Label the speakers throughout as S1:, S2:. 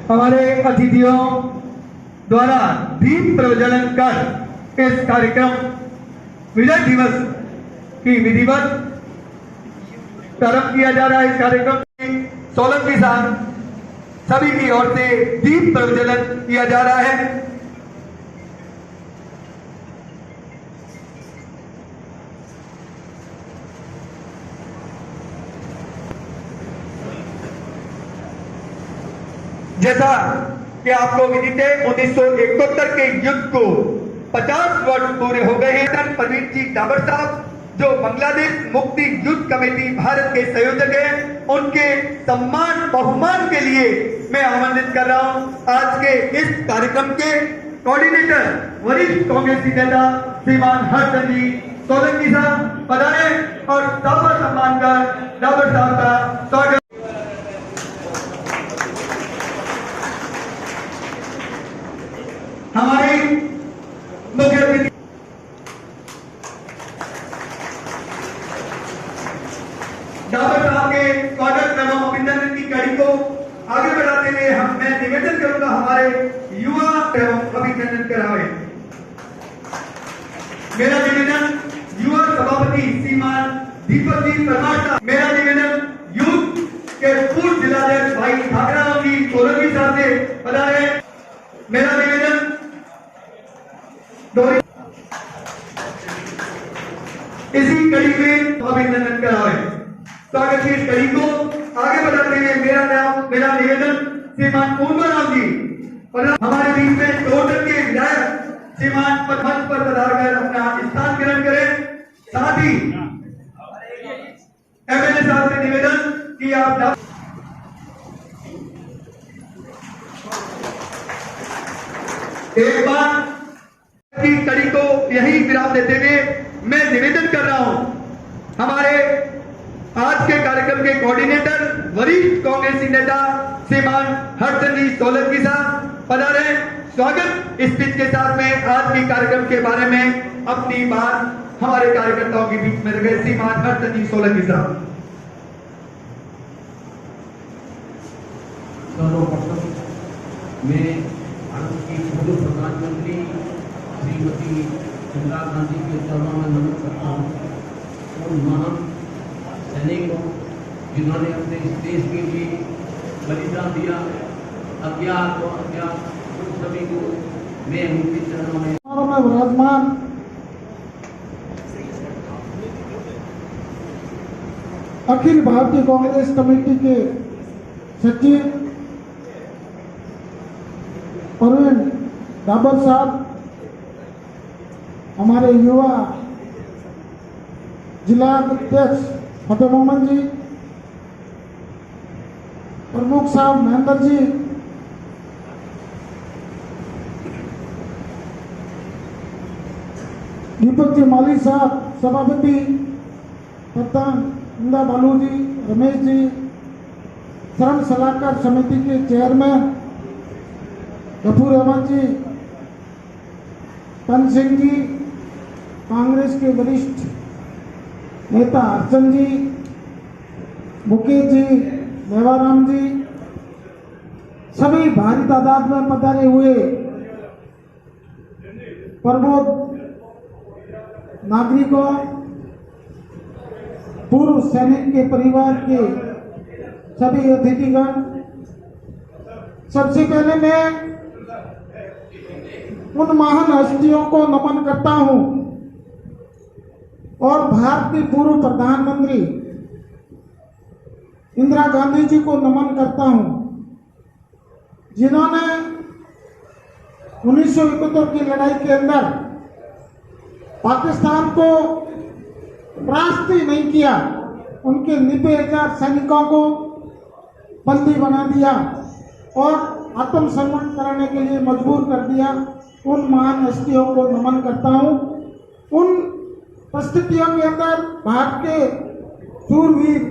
S1: हमारे अतिथियों द्वारा दीप प्रज्वलन कर इस कार्यक्रम विजय दिवस की विधिवत प्रारंभ किया जा रहा है। इस कार्यक्रम में सोलंकी साहब सभी की ओर से दीप प्रज्वलन किया जा रहा है। जैसा कि आपको विदित है, 1971 के युद्ध को 50 वर्ष पूरे हो गए हैं। प्रवीण जी डाबर साहब जो बांग्लादेश मुक्ति युद्ध कमेटी भारत के संयोजक हैं, उनके सम्मान बहुमान के लिए मैं आमंत्रित कर रहा हूं। आज के इस कार्यक्रम के कोऑर्डिनेटर वरिष्ठ कांग्रेसी नेता श्रीमान हर्षचंद्र जी सोलंकी साहब पधारे और डाबर सम्मान कर डाबर साहब का स्वागत। हमारे मुख्य अतिथि डाबर साहब के स्वागत एवं अभिनंदन की कड़ी को आगे बढ़ाते हुए मैं निवेदन करूंगा हमारे युवा एवं अभिनंदन करावे। मेरा निवेदन युवा सभापति श्रीमान दीपक जी परमार साहब, मेरा निवेदन यूथ के पूर्व जिलाध्यक्ष भाई ठाकराम जी सोलंकी साहब से पधारे। मेरा निवेदन इसी कड़ी में अभिनंदन करावे। स्वागत की इस कड़ी को आगे बढ़ाते हुए मेरा निवेदन श्रीमान पूर्णराम जी और हमारे बीच में टोटल के विधायक श्रीमान मंच पर पधारकर अपना स्थान ग्रहण करें। साथ ही एमएलए साहब से निवेदन कि आप एक बार की कड़ी को यही विराम देते हुए मैं निवेदन कर रहा हूं हमारे आज के कार्यक्रम के कोऑर्डिनेटर वरिष्ठ कांग्रेसी नेता श्रीमान हर्षचंद्र जी सोलंकी साहब पधारे। स्वागत स्पीच के साथ में आज के कार्यक्रम के बारे में अपनी बात हमारे कार्यकर्ताओं के बीच में रखे श्रीमान हर्षचंद्र जी सोलंकी साहब।
S2: सर्वप्रथम मैं भारत की पूर्व प्रधानमंत्री श्रीमती इंदिरा गांधी के चरणों में नमन करता हूँ। उन महान सैनिकों जिन्होंने अपने इस देश के लिए बलिदान दिया, अज्ञात और अज्ञात उन सभी को मैं उनके चरणों में
S3: विराजमान अखिल भारतीय कांग्रेस कमेटी के सचिव प्रवीण डाबर साहब, हमारे युवा जिला अध्यक्ष फतेह मोहम्मद जी, प्रमुख साहब महेंद्र जी, दीपक जी माली साहब सभापति, प्रधान इंदा बालू जी, रमेश जी, श्रम सलाहकार समिति के चेयरमैन गफूर अहमद जी, पंत सिंह जी, कांग्रेस के वरिष्ठ नेता अर्चन जी, मुकेश जी, मेवाराम जी, सभी भारी तादाद में पधारे हुए प्रबोध नागरिकों, पूर्व सैनिक के परिवार के सभी अतिथिगण, सबसे पहले मैं उन महान हस्तियों को नमन करता हूं और भारत की पूर्व प्रधानमंत्री इंदिरा गांधी जी को नमन करता हूं, जिन्होंने 1971 की लड़ाई के अंदर पाकिस्तान को परास्त ही नहीं किया, उनके 90,000 सैनिकों को बंदी बना दिया और आत्मसमर्पण कराने के लिए मजबूर कर दिया। उन महान हस्तियों को नमन करता हूं। उन परिस्थितियों के अंदर भारत के शूरवीर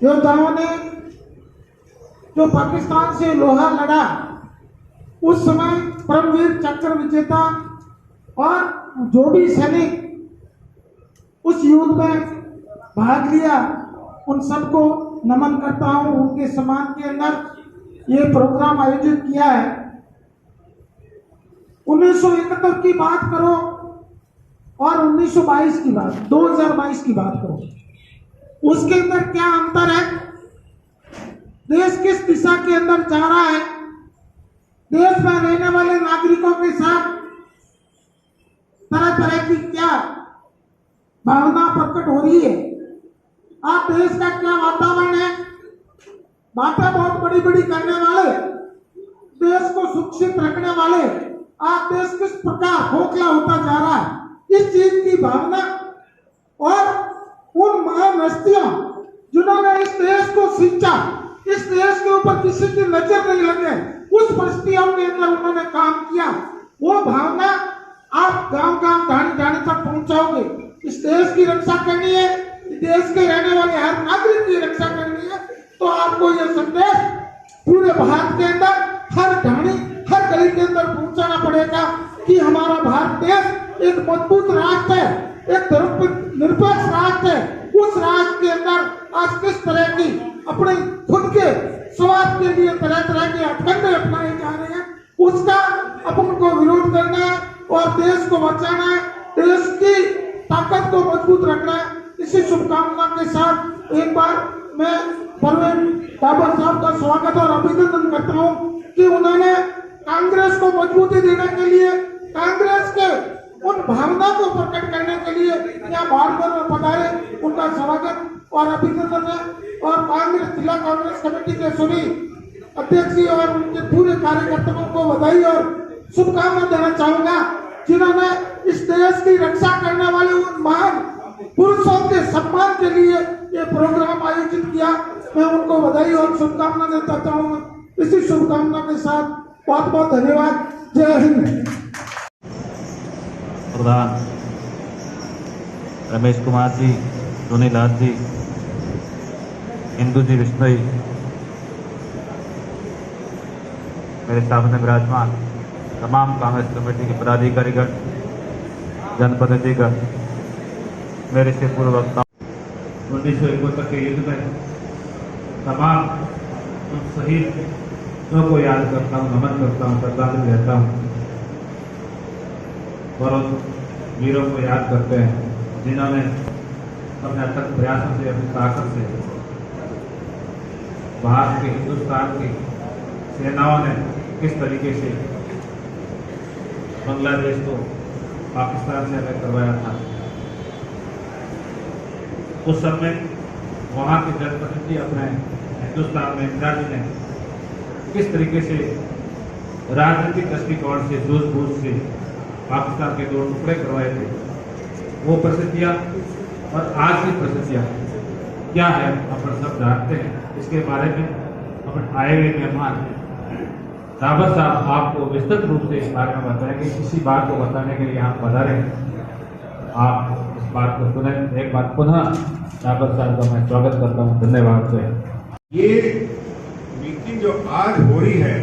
S3: योद्धाओं ने जो पाकिस्तान से लोहा लड़ा, उस समय परमवीर चक्र विजेता और जो भी सैनिक उस युद्ध में भाग लिया, उन सबको नमन करता हूं। उनके सम्मान के अंदर ये प्रोग्राम आयोजित किया है। 1971 की बात करो और 1922 की बात, 2022 की बात करो, उसके अंदर क्या अंतर है? देश किस दिशा के अंदर जा रहा है? देश में रहने वाले नागरिकों के साथ तरह तरह की क्या भावना प्रकट हो रही है? आप देश का क्या वातावरण है? बातें बहुत बड़ी बड़ी करने वाले, देश को सुरक्षित रखने वाले, आप देश किस प्रकार खोखला होता जा रहा है, इस चीज की भावना और उन महान हस्तियों जिन्होंने इस देश को सींचा, इस देश के ऊपर किसी की नजर नहीं लगे, उस परिस्थितियों के अंदर उन्होंने काम किया, वो भावना आप गांव गांव ढाणी तक पहुंचाओगे। इस देश की रक्षा करनी है, देश के रहने वाले हर नागरिक की रक्षा करनी है, तो आपको यह संदेश पूरे भारत के अंदर हर ढाणी हर गली के अंदर पहुंचाना पड़ेगा कि हमारा भारत देश एक मजबूत राष्ट्र है, एक धर्मनिरपेक्ष राष्ट्र है। उस राष्ट्र के अंदर आज किस तरह की अपने खुद के स्वार्थ के लिए तरह तरह के हथकंडे अपनाए जा रहे हैं, उसका अपन को विरोध करना है और देश को बचाना है, देश की ताकत को मजबूत रखना है। इसी शुभकामना के साथ एक बार मैं परवेज डाबर साहब का स्वागत और अभिनंदन करता हूं कि उन्होंने कांग्रेस को मजबूती देने के लिए, कांग्रेस के उन भावना को प्रकट करने के लिए यहाँ बाड़मेर में पधारे। उनका स्वागत और अभिनंदन है और कांग्रेस जिला कांग्रेस कमेटी के सभी अध्यक्ष और उनके पूरे कार्यकर्ताओं को बधाई और शुभकामना देना चाहूंगा, जिन्होंने इस देश की रक्षा करने वाले उन महान पुरुषों के सम्मान के लिए ये प्रोग्राम आयोजित किया। मैं उनको बधाई और शुभकामना देता चाहूंगा। इसी शुभकामना के साथ बहुत बहुत धन्यवाद। जय हिंद।
S4: प्रधान रमेश कुमार जी, सोनीलाल जी, इंदू जी विश्नोई, मेरे सामने विराजमान तमाम कांग्रेस कमेटी के पदाधिकारीगण, जनप्रतिनिधिगण, मेरे से पूर्व वक्ता 1971 के युद्ध में तमाम उन शहीदों को याद करता हूँ, नमन करता हूँ, श्रद्धांजलि देता हूँ और उन वीरों को याद करते हैं जिन्होंने अपने अथक प्रयासों से, अपनी ताकत से भारत के, हिंदुस्तान की सेनाओं ने किस तरीके से बांग्लादेश को पाकिस्तान से अलग करवाया था। उस समय वहाँ के जनप्रतिनिधि अपने हिंदुस्तान में इंदिरा जी ने किस तरीके से राजनीतिक दृष्टिकोण से सूझबूझ से पाकिस्तान के 2 टुकड़े करवाए थे, वो परिस्थितियाँ और आज की परिस्थितियाँ क्या है अपन सब जानते हैं। इसके बारे में अपन आए हुए मेहमान डाबर साहब आपको विस्तृत रूप से इस बारे में बताएंगे। किसी बात को बताने के लिए यहाँ पधारे, आप इस बात को सुने। एक बार पुनः डाबर साहब का मैं स्वागत करता हूँ, धन्यवाद से।
S5: ये मीटिंग जो आज हो रही है,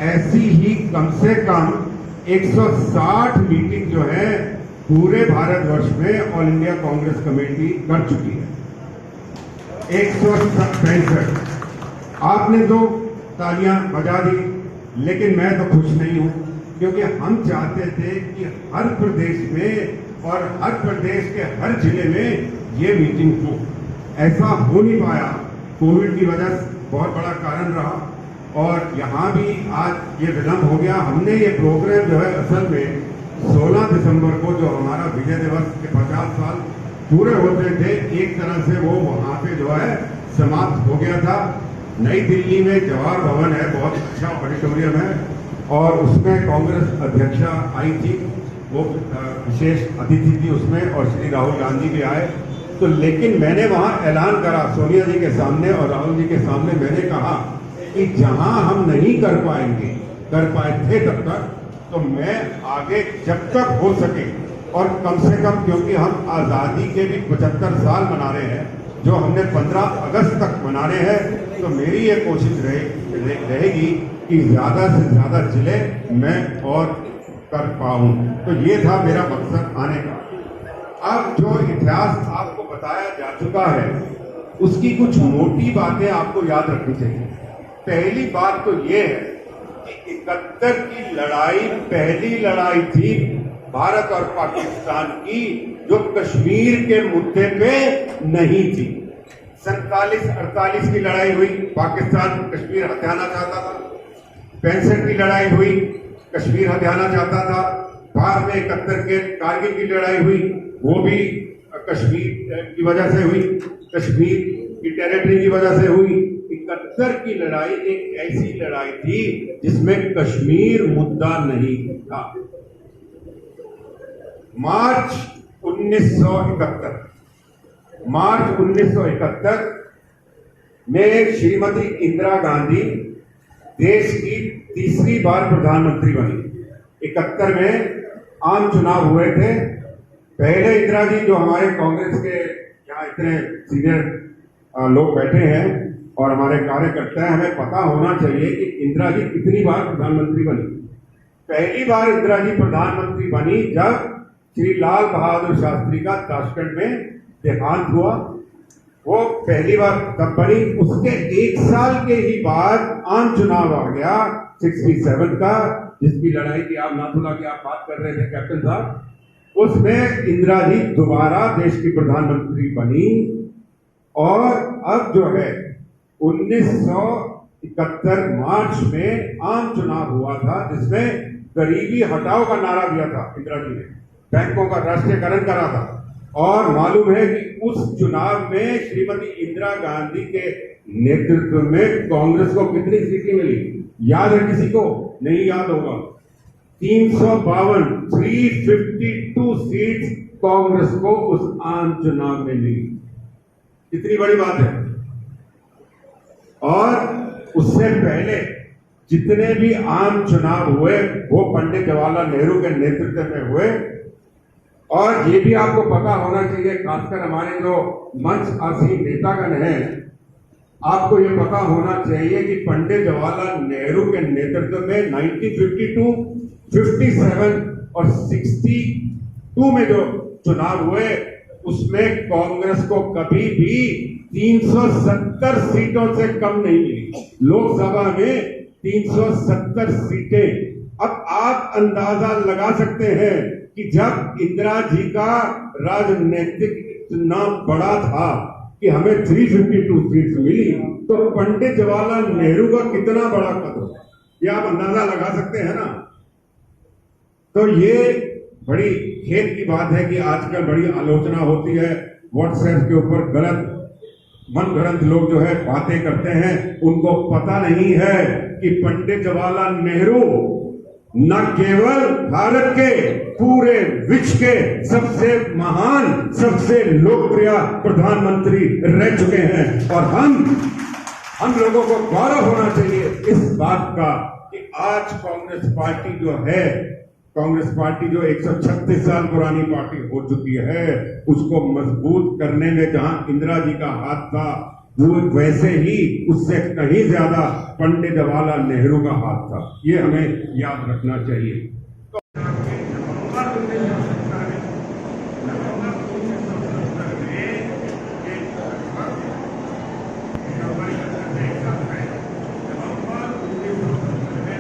S5: ऐसी ही कम से कम 160 मीटिंग जो है पूरे भारतवर्ष में ऑल इंडिया कांग्रेस कमेटी कर चुकी है। 165 आपने तो तालियां बजा दी, लेकिन मैं तो खुश नहीं हूं, क्योंकि हम चाहते थे कि हर प्रदेश में और हर प्रदेश के हर जिले में ये मीटिंग हो। ऐसा हो नहीं पाया, कोविड की वजह से बहुत बड़ा कारण रहा और यहाँ भी आज ये विलंब हो गया। हमने ये प्रोग्राम जो है असल में 16 दिसंबर को, जो हमारा विजय दिवस के 50 साल पूरे होते थे, एक तरह से वो वहाँ पे जो है समाप्त हो गया था। नई दिल्ली में जवाहर भवन है, बहुत अच्छा ऑडिटोरियम है और उसमें कांग्रेस अध्यक्षा आई थी, वो विशेष अतिथि थी उसमें और श्री राहुल गांधी भी आए। तो लेकिन मैंने वहाँ ऐलान करा सोनिया जी के सामने और राहुल जी के सामने, मैंने कहा कि जहां हम नहीं कर पाए थे तब तक, तो मैं आगे जब तक हो सके और कम से कम, क्योंकि हम आज़ादी के भी 75 साल मना रहे हैं, जो हमने 15 अगस्त तक मना रहे हैं, तो मेरी ये कोशिश रहेगी कि ज़्यादा से ज़्यादा जिले मैं और कर पाऊँ। तो ये था मेरा मकसद आने का। अब जो इतिहास आपको बताया जा चुका है, उसकी कुछ मोटी बातें आपको याद रखनी चाहिए। पहली बात तो ये है कि 71 की लड़ाई पहली लड़ाई थी भारत और पाकिस्तान की जो कश्मीर के मुद्दे पे नहीं थी। 47-48 की लड़ाई हुई, पाकिस्तान कश्मीर हथियाना चाहता था। 65 की लड़ाई हुई, कश्मीर हथियाना चाहता था। बाद में 71 के कारगिल की लड़ाई हुई, वो भी कश्मीर की वजह से हुई, कश्मीर की टेरिटरी की वजह से हुई। 71 की लड़ाई एक ऐसी लड़ाई थी जिसमें कश्मीर मुद्दा नहीं था। मार्च 1971 में श्रीमती इंदिरा गांधी देश की तीसरी बार प्रधानमंत्री बनी। 71 में आम चुनाव हुए थे। पहले इंदिरा जी, जो हमारे कांग्रेस के यहाँ इतने सीनियर लोग बैठे हैं और हमारे कार्यकर्ता हैं, हमें पता होना चाहिए कि इंदिरा जी कितनी बार प्रधानमंत्री बनी। पहली बार इंदिरा जी प्रधानमंत्री बनी जब श्री लाल बहादुर शास्त्री का ताशकंद में देहांत हुआ। वो पहली बार तब बनी। उसके एक साल के ही बाद आम चुनाव आ गया 67 का, जिसकी लड़ाई की आप नाथुला की आप बात कर रहे थे कैप्टन साहब। उसमें इंदिरा जी दोबारा देश की प्रधानमंत्री बनी और अब जो है 1971 मार्च में आम चुनाव हुआ था जिसमें गरीबी हटाओ का नारा दिया था इंदिरा जी ने, बैंकों का राष्ट्रीयकरण करा था। और मालूम है कि उस चुनाव में श्रीमती इंदिरा गांधी के नेतृत्व में कांग्रेस को कितनी सीटें मिली, याद है किसी को? नहीं याद होगा। 352 सीट्स कांग्रेस को उस आम चुनाव में मिली। कितनी बड़ी बात है। और उससे पहले जितने भी आम चुनाव हुए वो पंडित जवाहरलाल नेहरू के नेतृत्व में हुए। और ये भी आपको पता होना चाहिए, खासकर हमारे जो मंच आसीन नेतागण हैं, आपको ये पता होना चाहिए कि पंडित जवाहरलाल नेहरू के नेतृत्व में 1952, 57 और 62 में जो चुनाव हुए उसमें कांग्रेस को कभी भी 370 सीटों से कम नहीं मिली। लोकसभा में 370 सीटें। अब आप अंदाजा लगा सकते हैं कि जब इंदिरा जी का राजनीतिक इतना बड़ा था कि हमें 352 सीट्स मिली, तो पंडित जवाहरलाल नेहरू का कितना बड़ा कदम है, ये आप अंदाजा लगा सकते हैं ना। तो ये बड़ी खेद की बात है कि आजकल बड़ी आलोचना होती है, व्हाट्सएप के ऊपर गलत मनगढ़ंत लोग जो है बातें करते हैं। उनको पता नहीं है कि पंडित जवाहरलाल नेहरू न केवल भारत के, पूरे विश्व के सबसे महान, सबसे लोकप्रिय प्रधानमंत्री रह चुके हैं। और हम लोगों को गौरव होना चाहिए इस बात का कि आज कांग्रेस पार्टी जो है, कांग्रेस पार्टी जो 136 साल पुरानी पार्टी हो चुकी है, उसको मजबूत करने में जहां इंदिरा जी का हाथ था, वो वैसे ही उससे कहीं ज्यादा पंडित जवाहरलाल नेहरू का हाथ था। ये हमें याद रखना चाहिए।